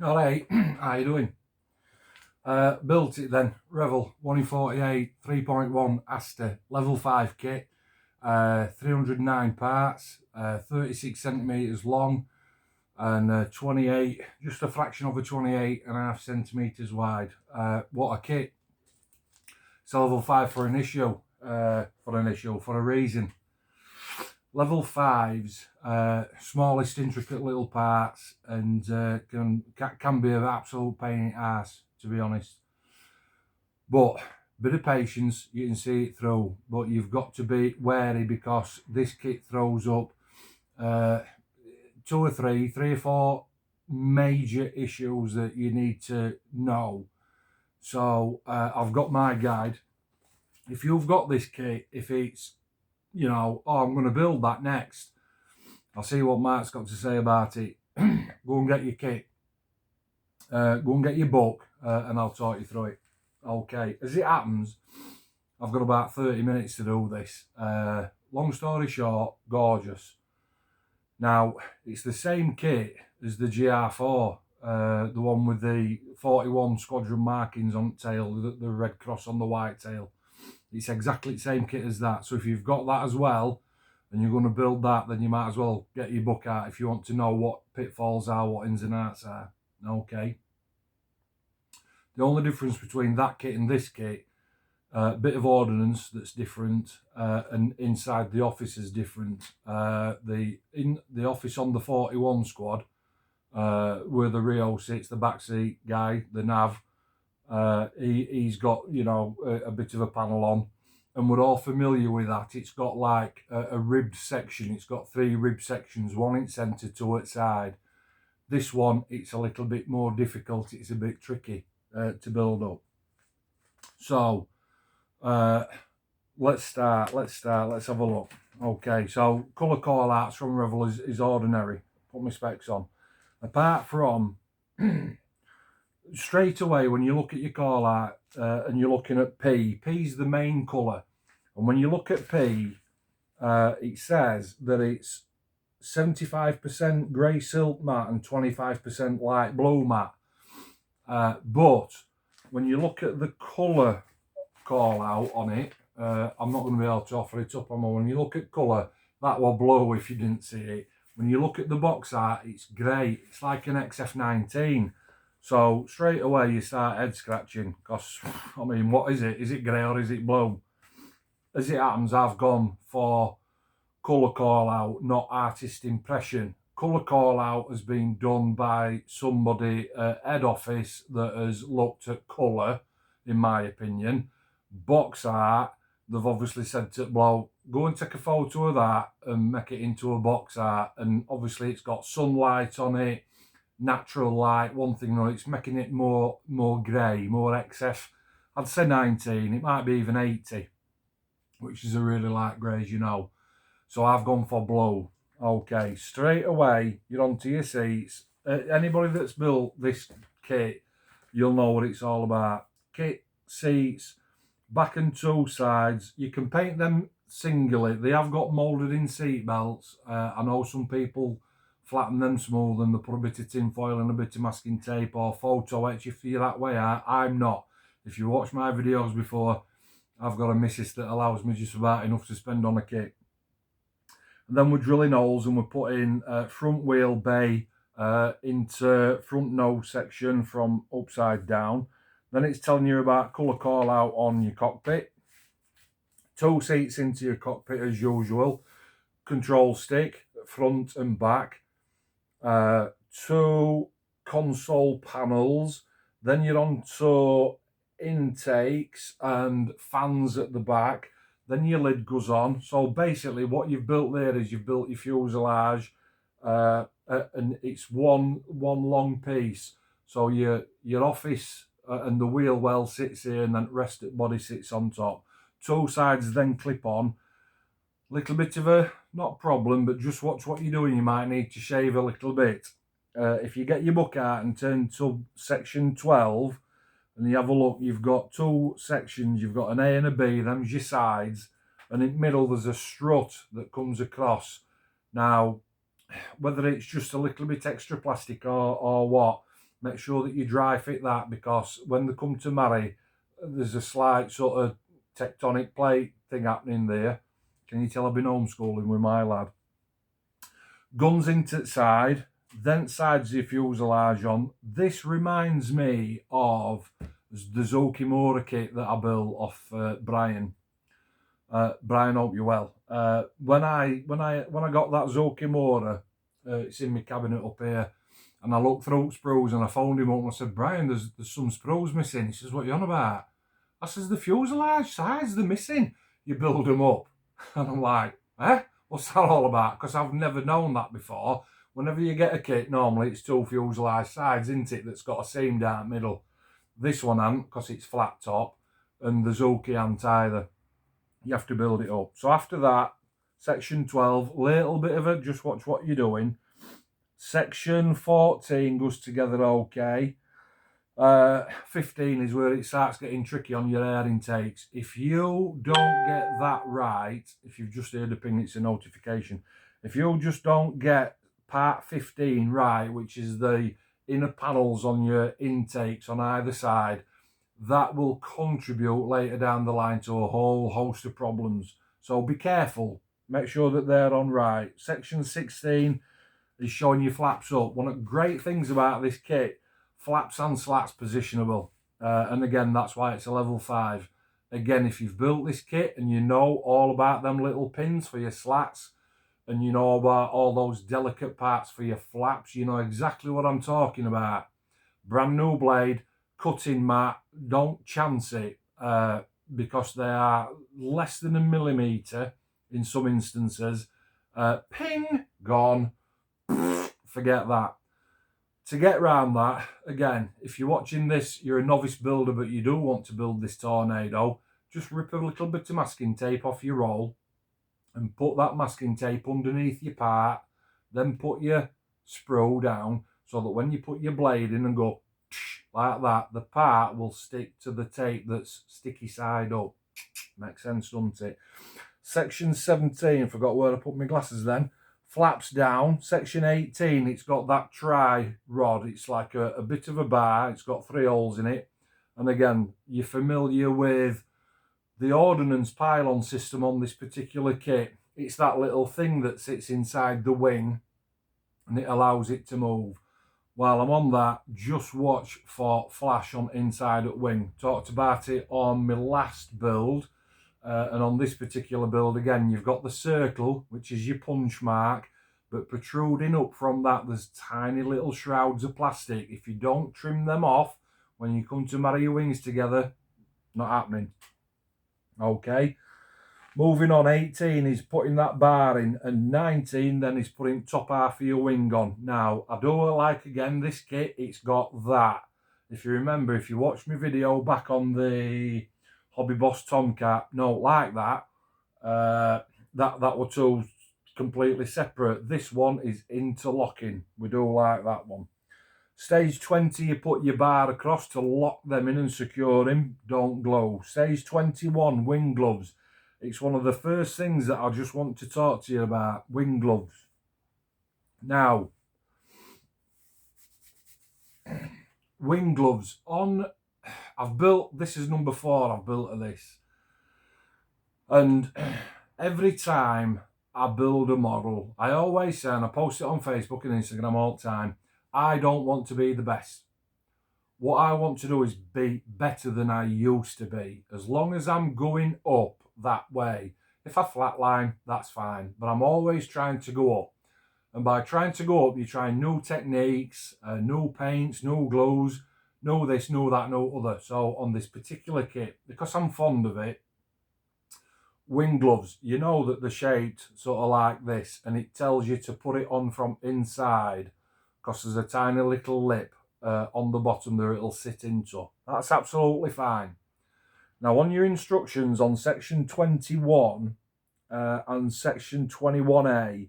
Alright, how you doing? Built it then, Revell 1 in 48, 3.1 ASSTA, level 5 kit, 309 parts, 36 centimetres long, and 28, just a fraction of a 28.5 centimetres wide. What a kit. It's a level 5 for an issue, for a reason. Level 5s, smallest intricate little parts, and can be an absolute pain in the arse, to be honest. But bit of patience, you can see it through, but you've got to be wary because this kit throws up three or four major issues that you need to know. So I've got my guide. If you've got this kit, if it's, you know, oh, I'm going to build that next, I'll see what Mark's got to say about it. Go and get your kit, go and get your book, and I'll talk you through it. Okay, as it happens, I've got about 30 minutes to do this. Long story short, gorgeous. Now, it's the same kit as the GR4, the one with the 41 squadron markings on the tail, the red cross on the white tail. It's exactly the same kit as that. So if you've got that as well, and you're going to build that, then you might as well get your book out if you want to know what pitfalls are, what ins and outs are. Okay. The only difference between that kit and this kit, a bit of ordnance that's different, and inside the office is different. In the office on the 41 squad, where the Rio sits, the backseat guy, the nav, he's got, you know, a bit of a panel on, and we're all familiar with that. It's got like a ribbed section. It's got 3 ribbed sections, one in centre, 2 at side. This one, it's a little bit more difficult. It's a bit tricky to build up. So let's start. Let's have a look. Okay, so colour call outs from Revell is ordinary. Put my specs on. Apart from straight away, when you look at your call out and you're looking at P's the main colour, and when you look at P, it says that it's 75% grey silk matte and 25% light blue matte. But when you look at the colour call out on it, I'm not going to be able to offer it up on. When you look at colour, that was blue if you didn't see it. When you look at the box art, it's grey. It's like an XF19. So straight away you start head scratching, because I mean, what is it? Is it grey or is it blue? As it happens, I've gone for colour call out, not artist impression. Colour call out has been done by somebody at head office that has looked at colour, in my opinion. Box art, they've obviously said to bloke, go and take a photo of that and make it into a box art, and obviously it's got sunlight on it, natural light, one thing, no, it's making it more grey, more XF. I'd say 19, it might be even 80, which is a really light grey, as you know. So I've gone for blue. Okay, straight away you're onto your seats. Anybody that's built this kit, you'll know what it's all about. Kit, seats, back and 2 sides. You can paint them singly. They have got moulded in seat belts. I know some people flatten them smooth and they put a bit of tin foil and a bit of masking tape or photo etch if you're that way. I'm not. If you watch my videos before, I've got a missus that allows me just about enough to spend on a kit. And then we're drilling holes and we're putting front wheel bay into front nose section from upside down. Then it's telling you about colour call out on your cockpit. 2 seats into your cockpit as usual. Control stick, front and back. 2 console panels. Then you're on to intakes and fans at the back. Then your lid goes on. So basically what you've built there is you've built your fuselage, and it's one long piece. So your office and the wheel well sits here, and then the rest of the body sits on top. 2 sides then clip on. Little bit of a, not problem, but just watch what you're doing. You might need to shave a little bit. If you get your book out and turn to section 12, and you have a look, you've got 2 sections. You've got an A and a B, them's your sides, and in the middle there's a strut that comes across. Now, whether it's just a little bit extra plastic or what, make sure that you dry fit that, because when they come to marry, there's a slight sort of tectonic plate thing happening there. Can you tell I've been homeschooling with my lad? Guns into the side, then sides the fuselage on. This reminds me of the Zokimura kit that I built off Brian. Brian, hope you're well. When I got that Zokimura, it's in my cabinet up here, and I looked through sprues and I phoned him up and I said, Brian, there's some sprues missing. He says, what are you on about? I says, the fuselage sides, they're missing. You build them up. And I'm like, what's that all about? Because I've never known that before. Whenever you get a kit, normally it's 2 fuselage sides, isn't it, that's got a seam down the middle. This one ain't, because it's flat top, and the Zuki ain't either. You have to build it up. So after that, section 12, little bit of it, just watch what you're doing. Section 14 goes together okay. 15 is where it starts getting tricky on your air intakes. If you don't get that right, if you've just heard a ping, it's a notification. If you just don't get part 15 right, which is the inner panels on your intakes on either side, that will contribute later down the line to a whole host of problems. So be careful. Make sure that they're on right. Section 16 is showing your flaps up. One of the great things about this kit, flaps and slats positionable. And again, that's why it's a level 5. Again, if you've built this kit and you know all about them little pins for your slats, and you know about all those delicate parts for your flaps, you know exactly what I'm talking about. Brand new blade, cutting mat, don't chance it, because they are less than 1 millimetre in some instances. Ping, gone, forget that. To get around that, again, if you're watching this, you're a novice builder, but you do want to build this Tornado, just rip a little bit of masking tape off your roll and put that masking tape underneath your part, then put your sprue down, so that when you put your blade in and go like that, the part will stick to the tape that's sticky side up. Makes sense, doesn't it? Section 17, forgot where I put my glasses then. Flaps down. Section 18, it's got that tri rod. It's like a bit of a bar. It's got 3 holes in it. And again, you're familiar with the ordnance pylon system on this particular kit. It's that little thing that sits inside the wing and it allows it to move. While I'm on that, just watch for flash on inside at wing. Talked about it on my last build. And on this particular build, again, you've got the circle, which is your punch mark, but protruding up from that, there's tiny little shrouds of plastic. If you don't trim them off, when you come to marry your wings together, not happening. Okay. Moving on, 18 is putting that bar in, and 19 then is putting top half of your wing on. Now, I do like, again, this kit, it's got that. If you remember, if you watched my video back on the Hobby Boss Tomcat, no, like that, that were two completely separate. This one is interlocking. We do like that one. Stage 20, you put your bar across to lock them in and secure him. Don't glow. Stage 21, wing gloves. It's one of the first things that I just want to talk to you about, wing gloves. Now, wing gloves on. I've built, this is number 4 I've built of this. And every time I build a model, I always say, and I post it on Facebook and Instagram all the time, I don't want to be the best. What I want to do is be better than I used to be. As long as I'm going up that way. If I flatline, that's fine. But I'm always trying to go up. And by trying to go up, you try new techniques, new paints, new glues, know this, know that, know other. So on this particular kit, because I'm fond of it, wing gloves, you know that they're shaped sort of like this, and it tells you to put it on from inside because there's a tiny little lip on the bottom there it'll sit into. That's absolutely fine. Now on your instructions on section 21 and section 21A,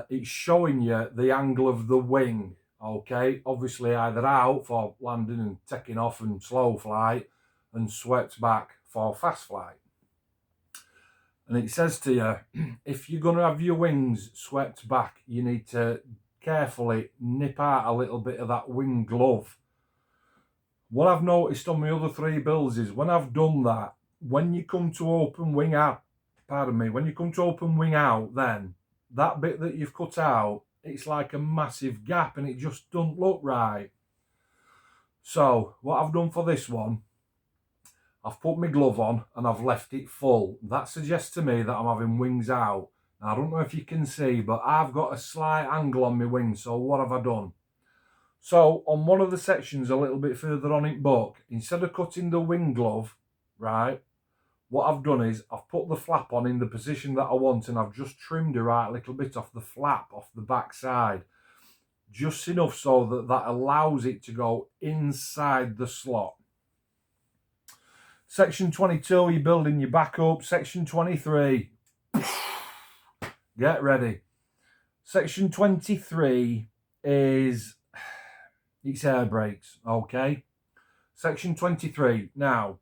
it's showing you the angle of the wing. Okay, obviously either out for landing and taking off and slow flight, and swept back for fast flight. And it says to you, if you're going to have your wings swept back, you need to carefully nip out a little bit of that wing glove. What I've noticed on my other 3 builds is when I've done that, when you come to open wing out, when you come to open wing out, then that bit that you've cut out, it's like a massive gap and it just doesn't look right. So what I've done for this one, I've put my glove on and I've left it full. That suggests to me that I'm having wings out. Now, I don't know if you can see, but I've got a slight angle on my wings. So what have I done? So on one of the sections a little bit further on in buck, instead of cutting the wing glove, right, what I've done is I've put the flap on in the position that I want and I've just trimmed a right little bit off the flap, off the back side. Just enough so that that allows it to go inside the slot. Section 22, you're building your back up. Section 23, get ready. Section 23 is, it's air brakes, okay? Section 23, now,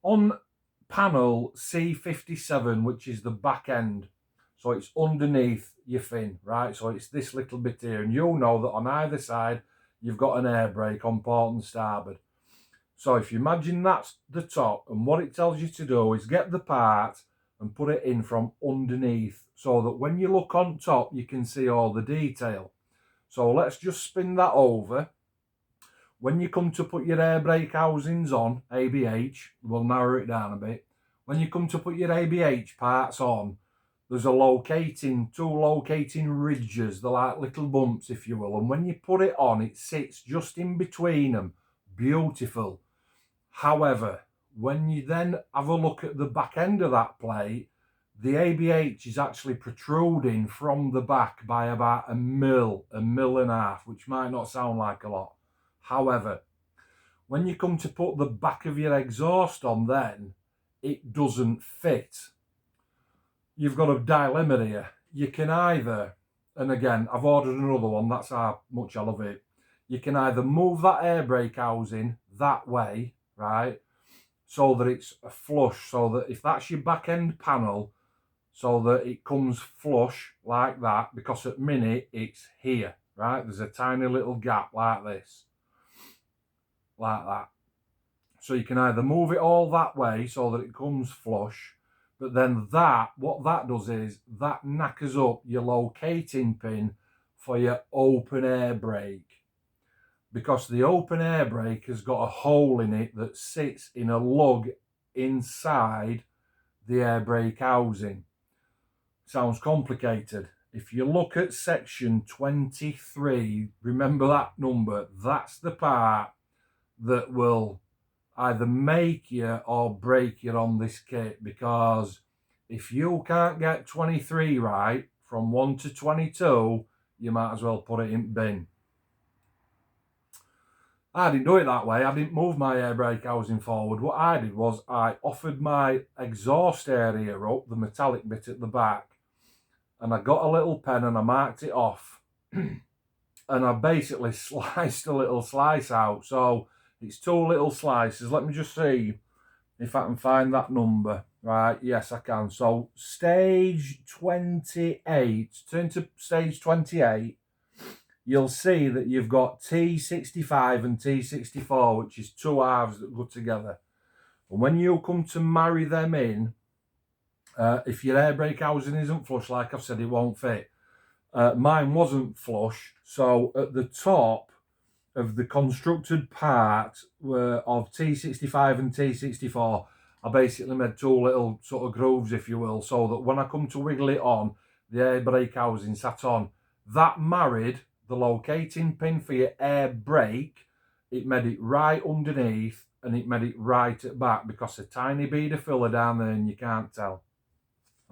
on panel C57, which is the back end, so it's underneath your fin, right? So it's this little bit here, and you'll know that on either side, you've got an air brake on port and starboard. So if you imagine that's the top, and what it tells you to do is get the part and put it in from underneath, so that when you look on top, you can see all the detail. So let's just spin that over. When you come to put your air brake housings on, ABH, we'll narrow it down a bit. When you come to put your ABH parts on, there's two locating ridges. They're like little bumps, if you will. And when you put it on, it sits just in between them. Beautiful. However, when you then have a look at the back end of that plate, the ABH is actually protruding from the back by about a mil and a half, which might not sound like a lot. However, when you come to put the back of your exhaust on, then it doesn't fit. You've got a dilemma here. You can either, and again, I've ordered another one, that's how much I love it. You can either move that air brake housing that way, right, so that it's a flush, so that if that's your back end panel, so that it comes flush like that, because at minute it's here, right? There's a tiny little gap like this, like that. So you can either move it all that way so that it comes flush, but then that, what that does is that knackers up your locating pin for your open air brake. Because the open air brake has got a hole in it that sits in a lug inside the air brake housing. Sounds complicated. If you look at section 23, remember that number, that's the part that will either make you or break you on this kit, because if you can't get 23 right from 1 to 22, you might as well put it in bin. I didn't do it that way. I didn't move my air brake housing forward. What I did was I offered my exhaust area up, the metallic bit at the back, and I got a little pen and I marked it off and I basically sliced a little slice out. So it's 2 little slices. Let me just see if I can find that number. Right, yes I can. So stage 28, turn to stage 28, you'll see that you've got T65 and T64, which is 2 halves that go together. And when you come to marry them in, if your air brake housing isn't flush, like I've said, it won't fit. Mine wasn't flush, so at the top of the constructed part of T65 and T64, I basically made 2 little sort of grooves, if you will, so that when I come to wiggle it on, the air brake housing sat on. That married the locating pin for your air brake, it made it right underneath and it made it right at back, because a tiny bead of filler down there and you can't tell.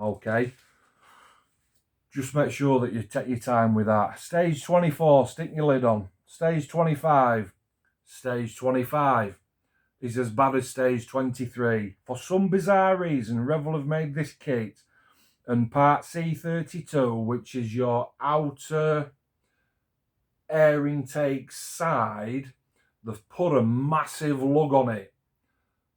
Okay, just make sure that you take your time with that. Stage 24, stick your lid on. Stage 25 is as bad as stage 23. For some bizarre reason, Revell have made this kit, and part C32, which is your outer air intake side, they've put a massive lug on it.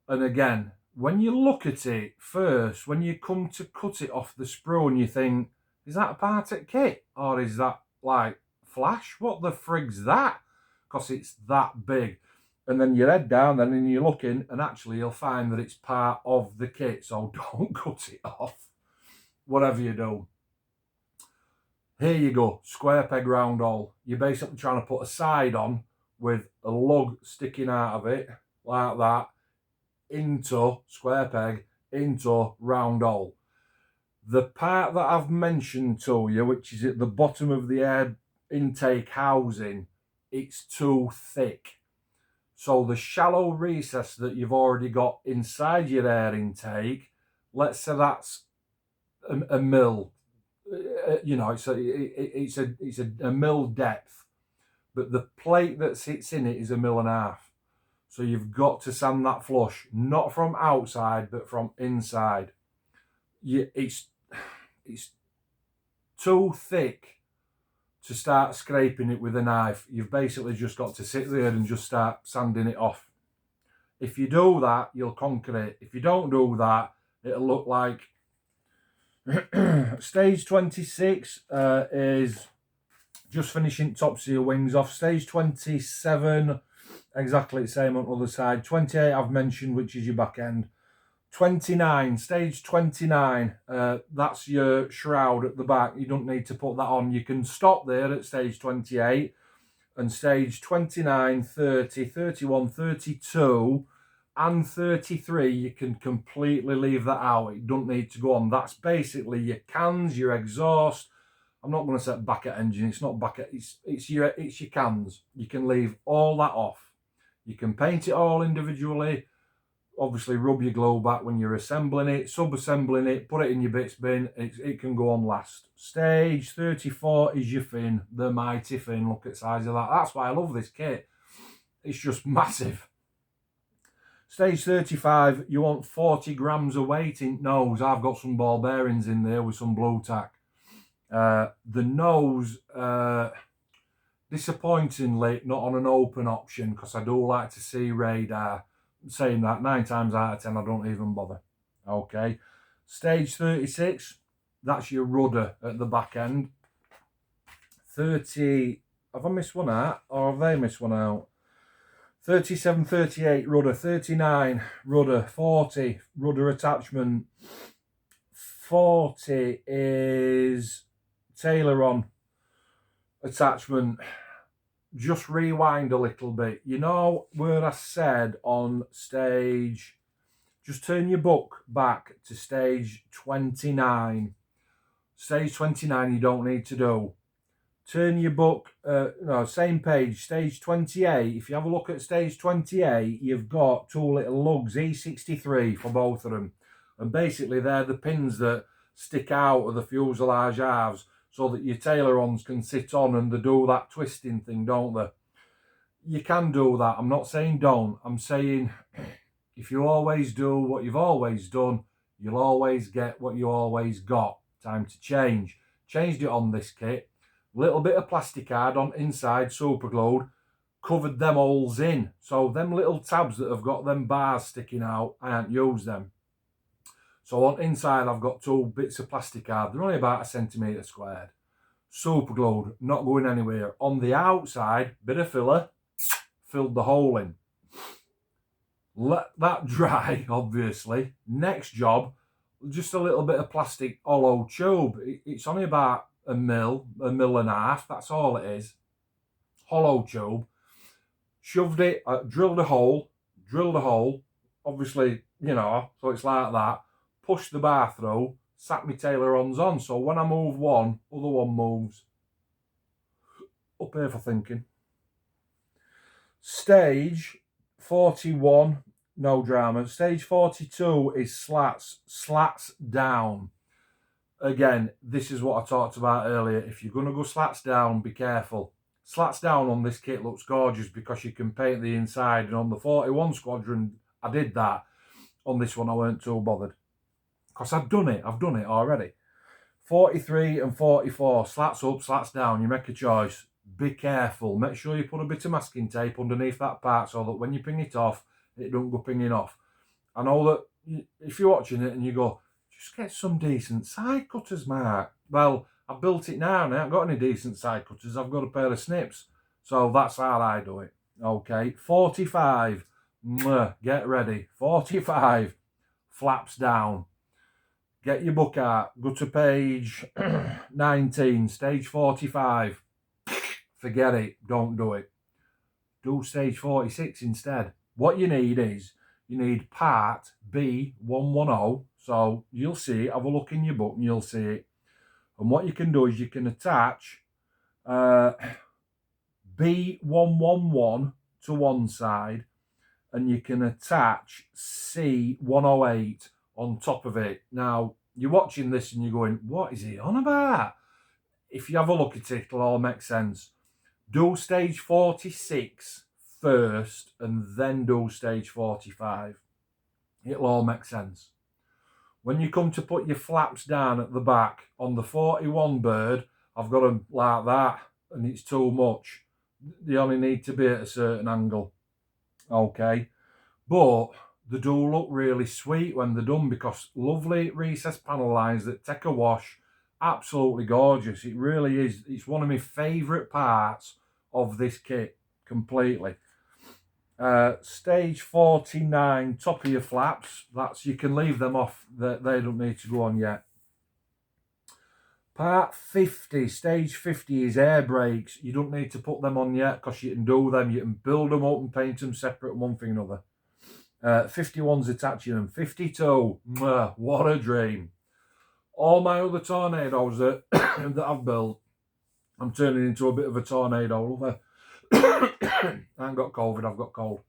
And again, when you look at it first, when you come to cut it off the sprue and you think, is that a part of kit? Or is that like flash? What the frig's that? Because it's that big. And then you head down then and you're looking, and actually you'll find that it's part of the kit. So don't cut it off, whatever you do. Here you go, square peg round hole. You're basically trying to put a side on with a lug sticking out of it, like that, into square peg, into round hole. The part that I've mentioned to you, which is at the bottom of the air intake housing, it's too thick. So the shallow recess that you've already got inside your air intake, let's say that's a mil. You know, it's a mil depth, but the plate that sits in it is 1.5 mil. So you've got to sand that flush, not from outside, but from inside. It's too thick to start scraping it with a knife. You've basically just got to sit there and just start sanding it off. If you do that, you'll conquer it. If you don't do that, it'll look like stage 26 is just finishing top seal wings off. Stage 27, exactly the same on the other side. 28 I've mentioned, which is your back end. 29, stage 29, that's your shroud at the back. You don't need to put that on. You can stop there at stage 28, and stage 29, 30, 31, 32 and 33, you can completely leave that out. It don't need to go on. That's basically your cans, your exhaust. I'm not going to say back at engine. It's not back at, it's your cans. You can leave all that off. You can paint it all individually. Obviously rub your glue back when you're assembling it, sub-assembling it, put it in your bits bin. It can go on last. Stage 34 is your fin, the mighty fin. Look at the size of that. That's why I love this kit. It's just massive. Stage 35, you want 40 grams of weight in nose. I've got some ball bearings in there with some blue tack. The nose, disappointingly, not on an open option, because I do like to see radar. Saying that, 9 times out of 10, I don't even bother. Okay. Stage 36, that's your rudder at the back end. 30, have I missed one out, or have they missed one out? 37, 38 rudder, 39 rudder, 40 rudder attachment, 40 is tailer-on attachment. Just rewind a little bit. You know where I said on stage, just turn your book back to stage 29. Stage 29 you don't need to do. Turn your book, no, same page, stage 28. If you have a look at stage 28, you've got 2 little lugs, E63 for both of them. And basically they're the pins that stick out of the fuselage halves so that your tailer-ons can sit on and they do that twisting thing, don't they? You can do that. I'm not saying don't. I'm saying if you always do what you've always done, you'll always get what you always got. Time to change. Changed it on this kit. Little bit of plastic card on inside, super glued, covered them holes in. So them little tabs that have got them bars sticking out, I haven't used them. So on inside I've got 2 bits of plastic card. They're only about 1 centimetre squared. Super glued, not going anywhere. On the outside, bit of filler, filled the hole in. Let that dry, obviously. Next job, just a little bit of plastic hollow tube. It's only about 1 mil, 1.5 mil, that's all it is. Hollow tube. Shoved it, drilled a hole, obviously, you know, so it's like that. Pushed the bar through, sat my tailer-ons on, so when I move one, other one moves. Up here for thinking. Stage 41, no drama. Stage 42 is slats down. Again, this is what I talked about earlier. If you're going to go slats down, be careful. Slats down on this kit looks gorgeous because you can paint the inside. And on the 41 Squadron, I did that. On this one, I weren't too bothered. Because I've done it already. 43 and 44, slats up, slats down. You make a choice. Be careful. Make sure you put a bit of masking tape underneath that part so that when you ping it off, it don't go pinging off. I know that if you're watching it and you go, just get some decent side cutters, Mark. Well, I've built it now and I haven't got any decent side cutters. I've got a pair of snips. So that's how I do it. Okay, 45. Get ready. 45. Flaps down. Get your book out. Go to page 19. Stage 45. Forget it. Don't do it. Do stage 46 instead. What you need is, you need part B110. So you'll see it. Have a look in your book and you'll see it. And what you can do is you can attach B111 to one side, and you can attach C108 on top of it. Now, you're watching this and you're going, what is he on about? If you have a look at it, it'll all make sense. Do stage 46 first and then do stage 45. It'll all make sense. When you come to put your flaps down at the back on the 41 bird, I've got them like that and it's too much. They only need to be at a certain angle. Okay. But they do look really sweet when they're done, because lovely recessed panel lines that take a wash. Absolutely gorgeous. It really is. It's one of my favourite parts of this kit completely. Stage 49, top of your flaps. That's, you can leave them off. They don't need to go on yet. Part 50, stage 50 is air brakes. You don't need to put them on yet because you can do them. You can build them up and paint them separate, one thing or another. 51's attaching them. 52, what a dream. All my other tornadoes that, that I've built, I'm turning into a bit of a tornado lover. I ain't got COVID, I've got cold.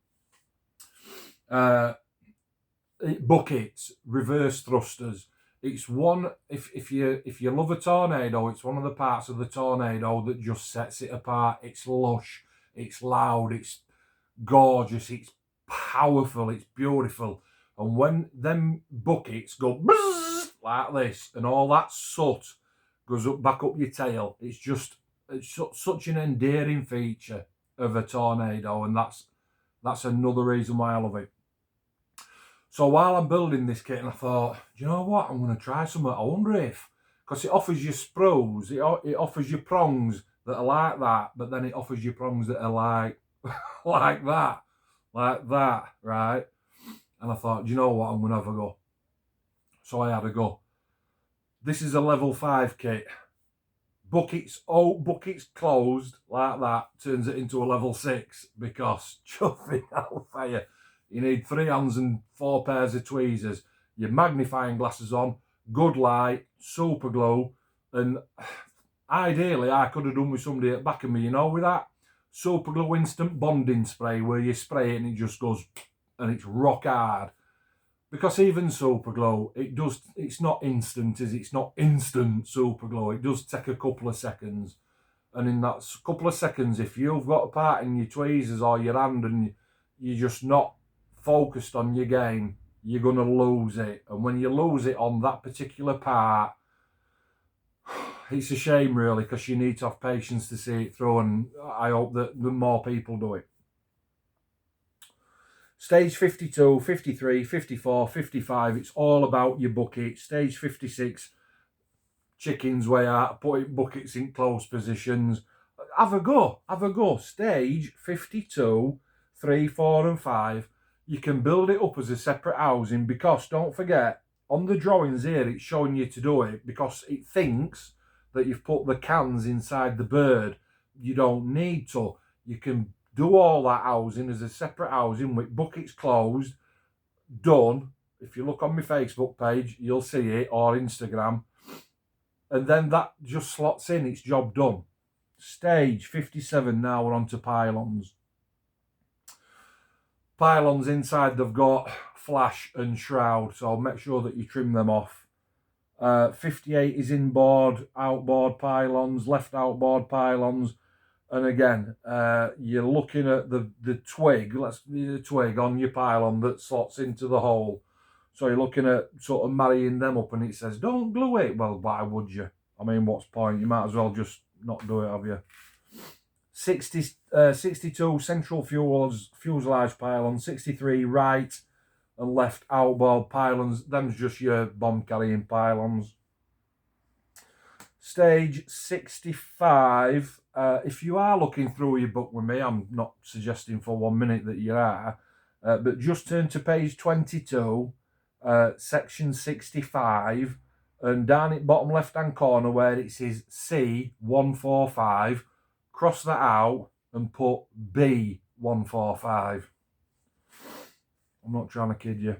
Buckets, reverse thrusters. It's one, if you love a tornado, it's one of the parts of the tornado that just sets it apart. It's lush, it's loud, it's gorgeous, it's powerful, it's beautiful. And when them buckets go bzzz, like this, and all that soot goes up back up your tail, it's such an endearing feature of a tornado, and that's another reason why I love it. So while I'm building this kit, and I thought, do you know what, I'm going to try something. I wonder if, because it offers you sprues, it offers you prongs that are like that, but then it offers you prongs that are like like that, right? And I thought, do you know what, I'm going to have a go. So I had a go. This is a level 5 kit. Buckets closed like that turns it into a level 6, because chuffing hellfire. You need 3 hands and 4 pairs of tweezers, your magnifying glasses on, good light, super glue, and ideally I could have done with somebody at the back of me, you know, with that super glue instant bonding spray where you spray it and it just goes, and it's rock hard. Because even super glue, it's not instant, it's not instant super glue. It does take a couple of seconds. And in that couple of seconds, if you've got a part in your tweezers or your hand and you're just not focused on your game, you're going to lose it. And when you lose it on that particular part, it's a shame really, because you need to have patience to see it through, and I hope that the more people do it. Stage 52, 53, 54, 55, it's all about your bucket. Stage 56, chickens way out, putting buckets in close positions. Have a go. Stage 52, 3, 4 and 5, you can build it up as a separate housing, because don't forget, on the drawings here, it's showing you to do it because it thinks that you've put the cans inside the bird. You don't need to. You can do all that housing as a separate housing with buckets closed, done. If you look on my Facebook page, you'll see it, or Instagram. And then that just slots in, it's job done. Stage 57, now we're on to pylons. Pylons inside, they've got flash and shroud, so make sure that you trim them off. 58 is inboard, outboard pylons, left outboard pylons. And again, you're looking at the twig, the twig on your pylon that slots into the hole. So you're looking at sort of marrying them up, and it says, don't glue it. Well, why would you? I mean, what's the point? You might as well just not do it, have you? 62 central fuselage pylon, 63 right and left outboard pylons. Them's just your bomb carrying pylons. Stage 65. If you are looking through your book with me, I'm not suggesting for 1 minute that you are, but just turn to page 22, section 65, and down at bottom left hand corner where it says C145, cross that out and put B145. I'm not trying to kid you.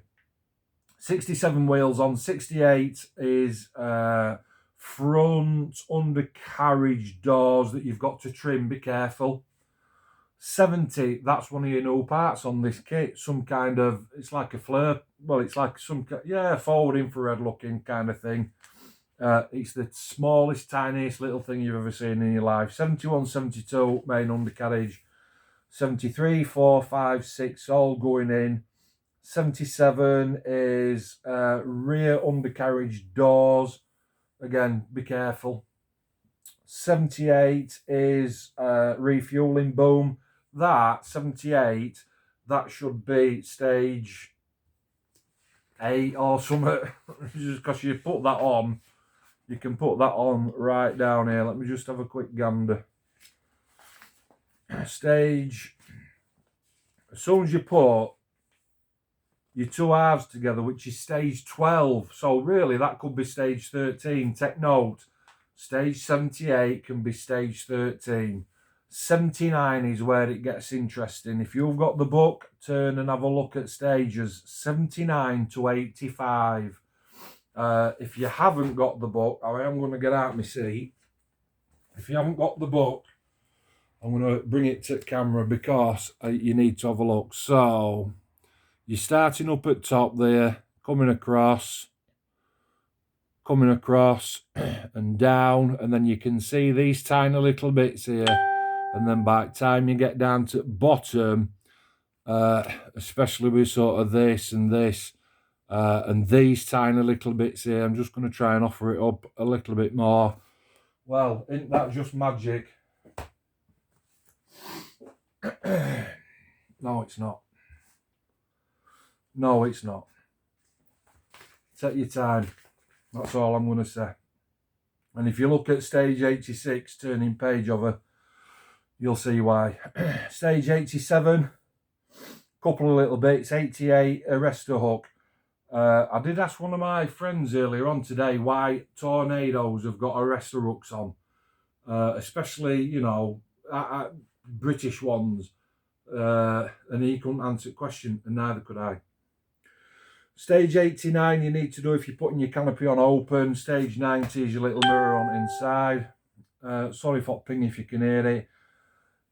67 wheels on. 68 is front undercarriage doors that you've got to trim. Be careful. 70, that's one of your new parts on this kit. Some kind of, it's like a flare, well, it's like some, yeah, forward infrared looking kind of thing. It's the smallest, tiniest little thing you've ever seen in your life. 71, 72, main undercarriage. 73, 4, 5, 6, all going in. 77 is rear undercarriage doors. Again, be careful. 78 is refueling boom. That 78, that should be stage 8 or something. Just because you put that on, you can put that on right down here. Let me just have a quick gander. Stage, as soon as you put your two halves together, which is stage 12, so really that could be stage 13. Take note, stage 78 can be stage 13. 79 is where it gets interesting. If you've got the book, turn and have a look at stages 79 to 85. If you haven't got the book, I am going to get out my seat. If you haven't got the book, I'm going to bring it to camera because you need to have a look. So you're starting up at top there, coming across and down, and then you can see these tiny little bits here. And then by the time you get down to bottom, especially with sort of this and this, and these tiny little bits here, I'm just going to try and offer it up a little bit more. Well, isn't that just magic? No, it's not. No, it's not. Take your time. That's all I'm going to say. And if you look at stage 86, turning page over, you'll see why. Stage 87, couple of little bits. 88, arrestor hook. I did ask one of my friends earlier on today why Tornadoes have got arrestor hooks on. Especially, you know, British ones. And he couldn't answer the question, and neither could I. Stage 89 you need to do if you're putting your canopy on open. Stage 90 is your little mirror on inside. Sorry for ping if you can hear it.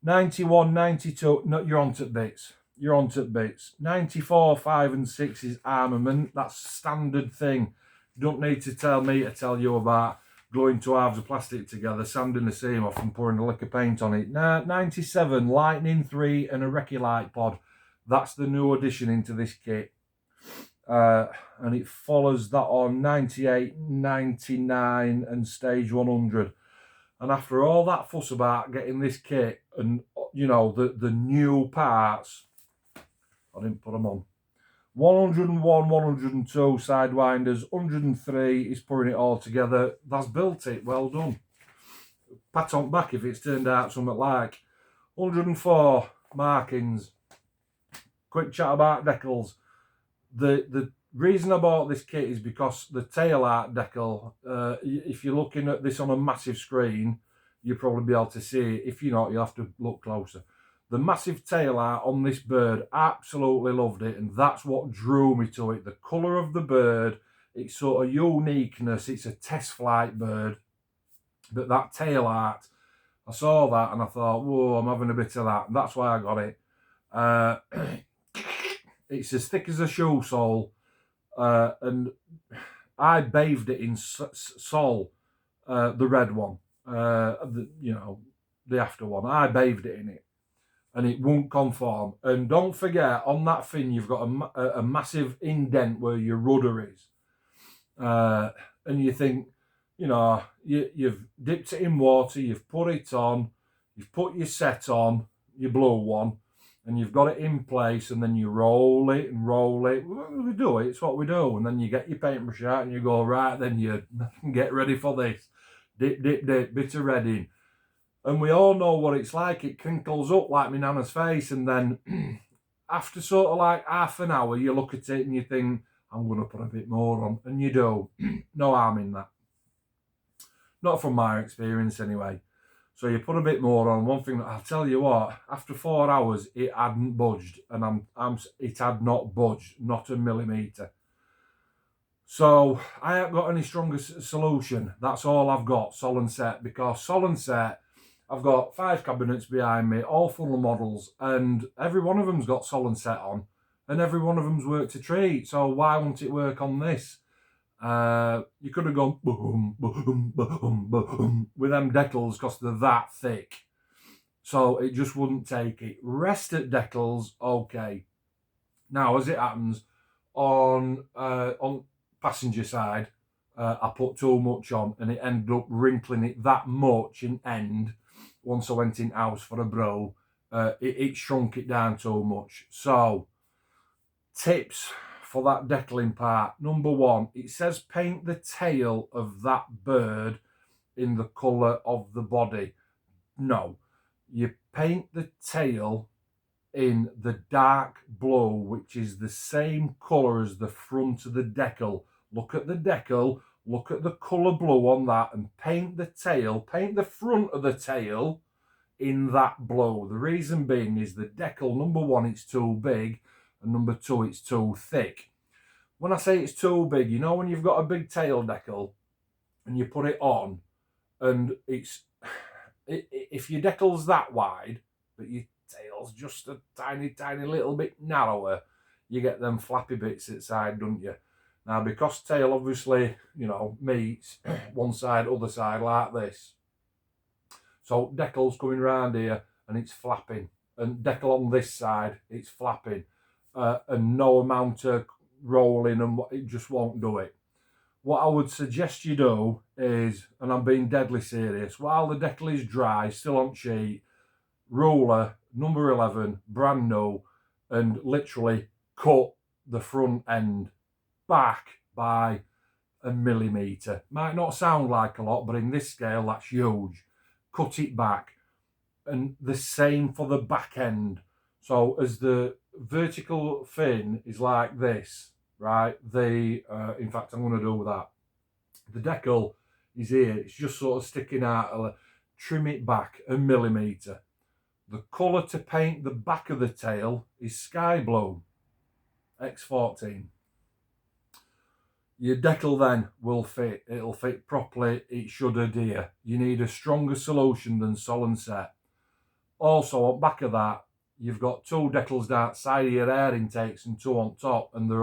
91, 92, no, you're on to bits. You're on to bits. 94, 5 and 6 is armament. That's a standard thing. You don't need to tell me to tell you about gluing two halves of plastic together, sanding the seam off and pouring a lick of paint on it. 97, lightning 3 and a recce light pod. That's the new addition into this kit. And it follows that on 98, 99 and stage 100. And after all that fuss about getting this kit and, you know, the new parts, I didn't put them on. 101, 102 sidewinders, 103 is putting it all together. That's built it, well done. Pat on back if it's turned out something like. 104 markings. Quick chat about decals. The reason I bought this kit is because the tail art decal, if you're looking at this on a massive screen, you'll probably be able to see it. If you're not, you'll have to look closer. The massive tail art on this bird, absolutely loved it, and that's what drew me to it. The colour of the bird, its sort of uniqueness, it's a test flight bird, but that tail art, I saw that and I thought, whoa, I'm having a bit of that. That's why I got it. It's as thick as a shoe sole, and I bathed it in Sol, the red one, you know, the after one. I bathed it in it, and it won't conform. And don't forget, on that fin, you've got a massive indent where your rudder is. And you think, you know, you've dipped it in water, you've put it on, you've put your set on, your blue one, and you've got it in place, and then you roll it and roll it. We do it, it's what we do. And then you get your paintbrush out and you go, right, then you get ready for this. Dip, dip, dip, bit of red in. And we all know what it's like. It crinkles up like my nana's face. And then after sort of like half an hour, you look at it and you think, I'm going to put a bit more on. And you do. No harm in that. Not from my experience anyway. So you put a bit more on. One thing, I'll tell you what, after 4 hours, it hadn't budged. And it had not budged, not a millimetre. So I haven't got any stronger solution. That's all I've got, Sol and Set. Because Sol and Set, I've got 5 cabinets behind me, all full of models. And every one of them's got Sol and Set on. And every one of them's worked a treat. So why won't it work on this? You could have gone boom, boom, boom, boom with them decals because they're that thick. So it just wouldn't take it. Rest at decals, okay. Now, as it happens, on passenger side, I put too much on and it ended up wrinkling it that much in end. Once I went in house for a bro, it shrunk it down too much. So, tips for that decaling part. Number 1, it says paint the tail of that bird in the colour of the body. No, you paint the tail in the dark blue, which is the same colour as the front of the decal. Look at the decal, look at the colour blue on that, and paint the tail, paint the front of the tail in that blue. The reason being is the decal, number 1, it's too big, and number 2, it's too thick. When I say it's too big, you know when you've got a big tail decal and you put it on, and if your decal's that wide, but your tail's just a tiny, tiny little bit narrower, you get them flappy bits inside, don't you? Now, because tail obviously, you know, meets one side, other side like this. So decal's coming round here and it's flapping. And decal on this side, it's flapping. And no amount of rolling, and it just won't do it. What I would suggest you do is, and I'm being deadly serious, while the decal is dry, still on sheet, ruler, number 11, brand new, and literally cut the front end back by a millimetre. Might not sound like a lot, but in this scale, that's huge. Cut it back. And the same for the back end. So as the vertical fin is like this, right? In fact, I'm going to do that. The decal is here. It's just sort of sticking out. Trim it back a millimetre. The colour to paint the back of the tail is sky blue, X14. Your decal then will fit. It'll fit properly. It should adhere. You need a stronger solution than Sol and Set. Also, on back of that, you've got 2 decals down side of your air intakes and 2 on top, and they're